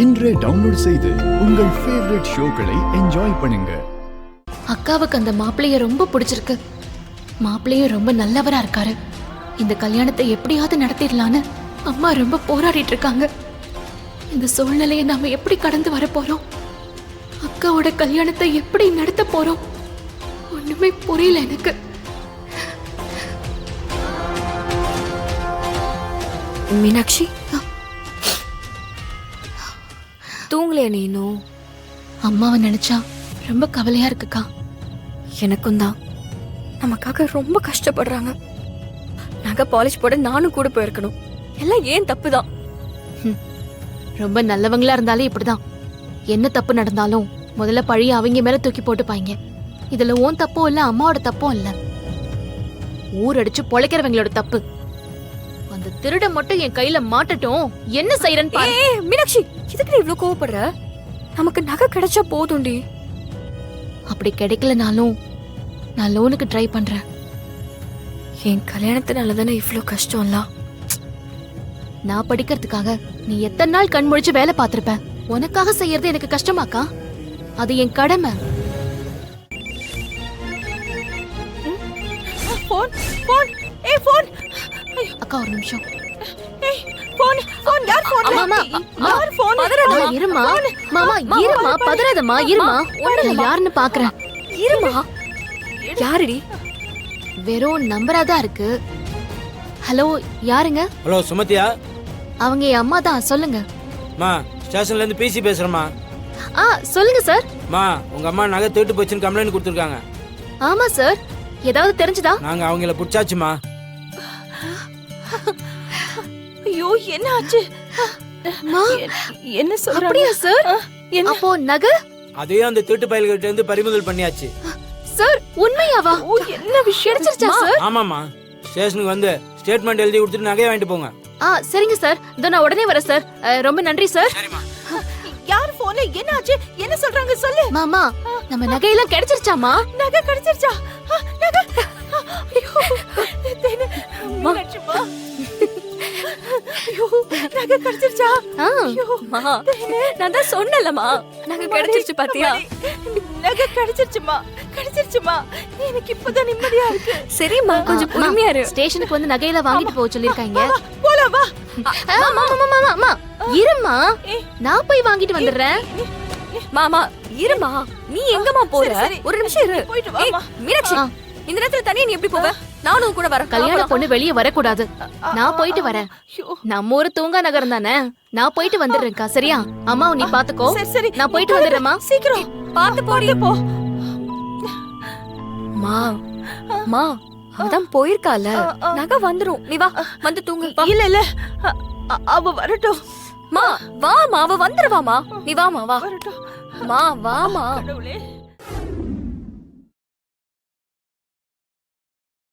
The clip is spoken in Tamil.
இன்றே டவுன்லோட் செய்து உங்கள் ஃபேவரட் ஷோக்களை என்ஜாய் பண்ணுங்க. அக்காவுக்கு அந்த மாப்பிள்ளைய ரொம்ப பிடிச்சிருக்கு. மாப்பிள்ளையும் ரொம்ப நல்லவரா இருக்காரு. இந்த கல்யாணத்தை எப்படியாவது நடத்திடலான்னு அம்மா ரொம்ப போராடிட்டு இருக்காங்க. இந்த சூழ்நிலையை நாம எப்படி கடந்து வர போறோம்? அக்காவோட கல்யாணத்தை எப்படி நடத்த போறோம்? ஒண்ணுமே புரியல எனக்கு. மீனாட்சி, தூங்கலையா நீனும்? அம்மாவை நினைச்சா ரொம்ப கவலையா இருக்குக்கா. எனக்கும் தான். நமக்காக ரொம்ப கஷ்டப்படுறாங்க. நகை பாலிஷ் போட நானும் கூட போயிருக்கணும். எல்லாம் ஏன் தப்பு தான். ரொம்ப நல்லவங்களா இருந்தாலும் இப்படிதான். என்ன தப்பு நடந்தாலும் முதல்ல பழிய அவங்க மேல தூக்கி போட்டுப்பாங்க. இதுல ஓன் தப்பும் இல்ல, அம்மாவோட தப்பும் இல்ல, ஊர் அடிச்சு பொழைக்கிறவங்களோட தப்பு. அந்த திருட மட்டும் என் கையில மாட்டட்டும், என்ன செய்யறேன்னு பாரு. மீனாட்சி, இதுக்கு நீ இவ்ளோ கோவப்படுற? நமக்கு நகை கிடைச்சா போதும்டி. அப்படி கிடைக்கலனாலும் நான் லோனுக்கு ட்ரை பண்றேன். என் கல்யாணத்தினால தானே இவ்ளோ கஷ்டம்ல. நான் படிக்கிறதுக்காக நீ எத்தனை நாள் கண் முழிச்சு வேலை பார்த்திருப்ப. உனக்காக செய்யறது எனக்கு கஷ்டமாக்கா? அது என் கடமை. அக்கா ஒரு நிமிஷம். இருமா மாமா, இருமா, பதறாதம்மா, இருமா. யாருன்னு பாக்குறேன். இருமா. யாருடி? வெறும் நம்பராதான் இருக்கு. ஹலோ, யாருங்க? ஹலோ சுமதியா? அவங்க என் அம்மா தான். சொல்லுங்க. மா, ஸ்டேஷன்ல இருந்து பிசி பேசுறேம்மா. சொல்லுங்க சார். மா, உங்க அம்மா நகை திருட்டு போச்சுன்னு கம்ப்ளைண்ட் கொடுத்துருக்காங்க. ஆமா சார். ஏதாவது தெரிஞ்சதா? நாங்க அவங்கள புடிச்சாச்சுமா. ஐயோ, என்ன ஆச்சு? என்ன சொல்றீங்க? அப்படியா சார்? அப்போ நகை அதையும் அந்த திருட்டு பயல்கிட்ட இருந்து பறிமுதல் பண்ணியாச்சு. சார், உண்மையாவா? என்ன விஷயம் கிடைச்சிருச்சா சார்? ஆமாமா, ஸ்டேஷனுக்கு வந்து ஸ்டேட்மெண்ட் எழுதி கொடுத்துட்டு நகையை வாங்கிட்டு போங்க. சரிங்க சார். இதோ நான் உடனே வரேன் சார். ரொம்ப நன்றி சார். யார் போன்ல? என்ன ஆச்சு? என்ன சொல்றாங்க சொல்லு. மாமா, நம்ம நகையெல்லாம் கிடைச்சிருச்சாமா? நகை கிடைச்சிருச்சா? நகை. ஐயோ, தேனே, மீனாட்சிமா. ஐயோ, நகை கிடைச்சிருச்சா? மா, நான் தான் சொன்னேன்லமா, நகை கிடைச்சிருச்சு பாத்தியா? நகை கிடைச்சிருச்சுமா, கிடைச்சிருச்சுமா. எனக்கு இப்பதான் நிம்மதியா இருக்கு. சரிம்மா, கொஞ்சம் பொறுமையா இரு. ஸ்டேஷனுக்கு வந்து நகையெல்லாம் வாங்கிட்டு போக சொல்லிருக்காங்க. போலாம் வா. மாமா, இருமா, நான் போய் வாங்கிட்டு வந்துடுறேன். மாமா, இருமா. நீ எங்கம்மா போற? சரி, ஒரு நிமிஷம் இரு. போயிட்டு வாமா. மீனாட்சி, இந்த நேரத்துல தனியா நீ எப்படி போவ? நானும் கூட வரேன். கல்யாண பொண்ணு வெளியே வரக்கூடாது. நான் போயிட்டு வரேன். நம்ம ஊரு தூங்கா நகரம் தானே. நான் போயிட்டு வந்துடுறேன்க்கா. சரியா? அம்மாவை நீ பாத்துக்கோ. சரி, நான் போயிட்டு வந்துடுறேம்மா. சீக்கிரம் பாத்து போடி. போ. மா, மா, அவதான் போயிருக்கால. நகை வந்துரும். நீ வா, வந்து தூங்கு. இல்ல, அவ வரட்டும். மா, வாமா, அவ வந்துருவாமா. நீ வாமா, வா. வரட்டும். மா, வாமா. கடவுளே.